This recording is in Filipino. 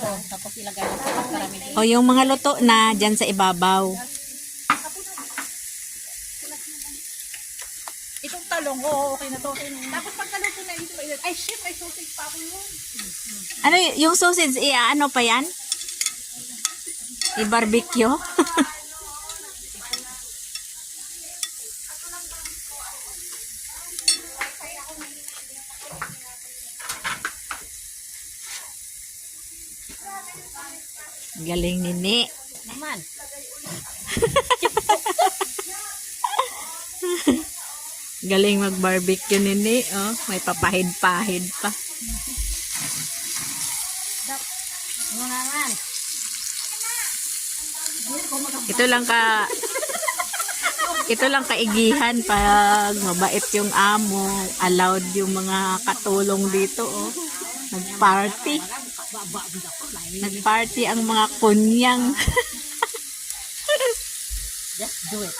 Tapos ilagay lang sa karami. O yung mga luto na dyan sa ibabaw. Itong talong, oo, okay na to. Tapos pagkaluto na ito, ay shit, may sausage pa ako yun. Ano yung sausage, ano pa yan? I-barbecue? Galing nini. Naman. Galing mag-barbecue nini. Oh, may papahid-pahid pa. Naman. Ito lang kaigihan pag mabait yung amo, allowed yung mga katulong dito, oh. Nag-party. Nag-party ang mga kunyang. Just do it.